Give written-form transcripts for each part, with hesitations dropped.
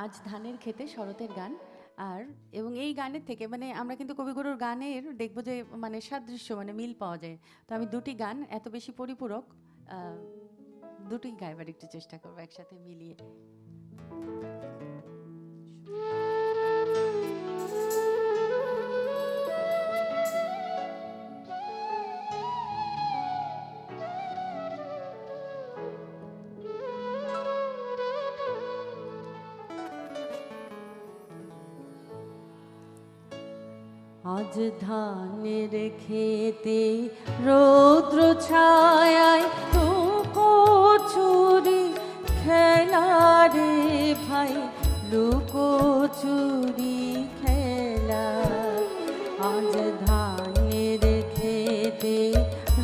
আজ ধানের খেতে শরতের গান। আর এবং এই গানের থেকে মানে আমরা কিন্তু কবিগুরুর গানের দেখব যে মানে সাদৃশ্য মানে মিল পাওয়া যায়। তো আমি দুটি গান এত বেশি পরিপূরক, দুটি গাইবার একটু চেষ্টা করবো একসাথে মিলিয়ে। আজ ধানের খেতে রৌদ্র ছায়ায় তো কচুরি খেলা রে ভাই, লুকোচুরি খেলা। আজ ধানের খেতে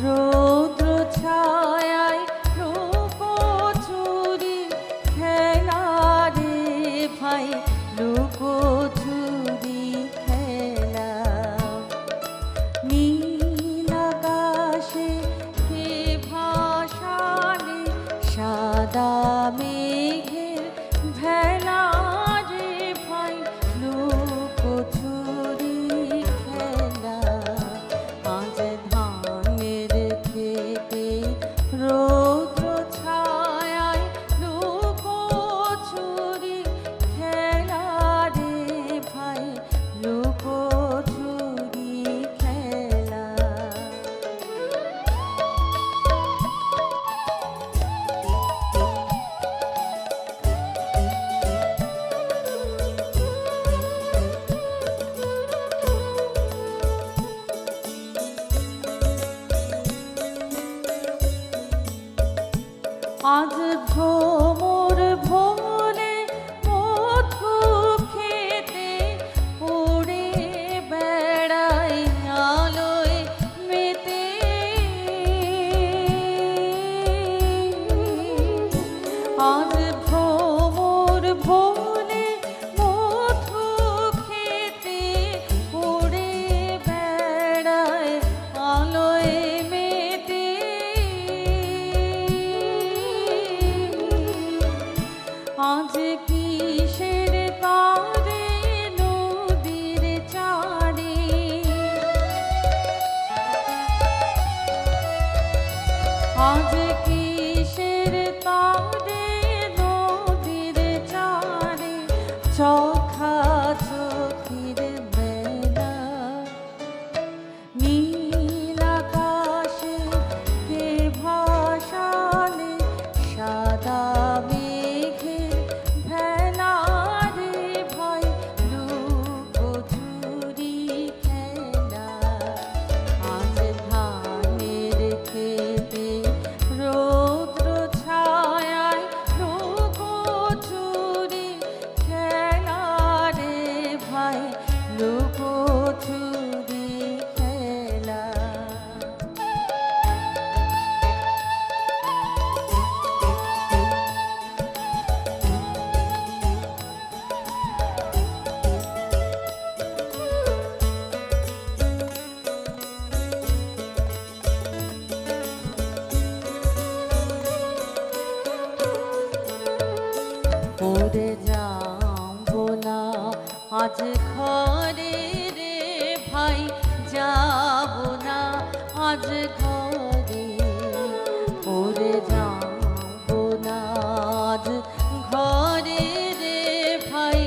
রৌদ্র ছায়ায় লুকোচুরি খেলা রে ভাই, লুকোচুরি খেলা। নীল আকাশে কে ভাসালে সাদা মেঘের ভেলা রে ভাই, লুকোচুরি খেলা। আজ ধানের খেতে রৌদ্র ছায়ায় লুকোচুরি খেলা রে ভাই, লুকোচুরি খেলা। আজ ভ্রমর ভ্রমণে মধু খেতে উড়ে বেড়াই আলোয় মেতে। আজ ভ্রমর ভ্রমণে মধু খেতে উড়ে বেড়াই আলোয় মেতে। আজ কিসের তারে নদীর চারে, আজ কিসের তারে নদীর চারে চোখা চোখির মেলা। নীল আকাশে কে ভাসালে সাদা মেঘের ভেলা রে ভাই, লুকোচুরি খেলা। আজ ধানের খেতে রৌদ্র ছায়ায় লুকোচুরি খেলা রে ভাই, লুকোচুরি খেলা। পড়ে যাবো না আজ ঘরে রে ভাই, যাবো না আজ ঘরে। পড়ে যাবো না আজ ঘরে রে ভাই,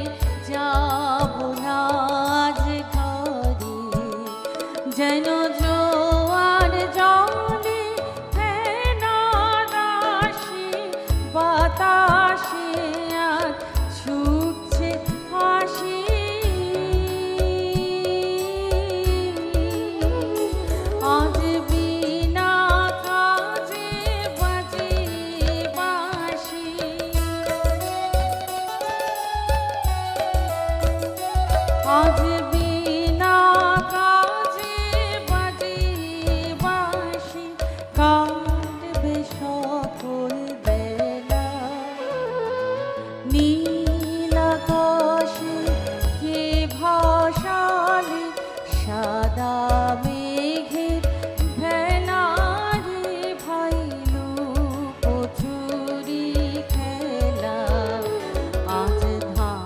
যাবো না আজ ঘরে। যেন জোয়ার জলে ফেনা রাশি বাতাসে আজ ছুটছে হাসি। আজ বিনা কাজে বাজে বাঁশি। আজ বিনা কাজে বাজে বাঁশি, কাটবে সকল বেলা। নীল আকাশে কে ভাসালে সাদা মেঘের ভেলা রে ভাই, লুকোচুরি খেলা। আজ ধান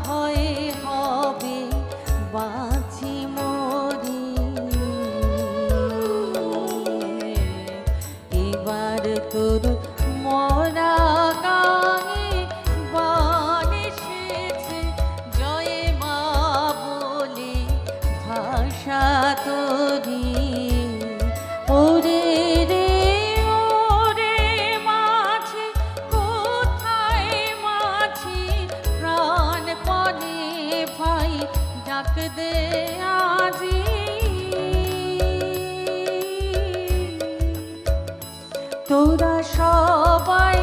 হয় হবে বাঁচি মরি, এবার তোর মরা গায়ে বান এসেছে, জয় মা বলে ভাষা তোরি। ওরে রে ওরে মাঝি, কোথায় মাঝি, প্রাণপণে ভাই ডাক দে আজি। তোরা সবাই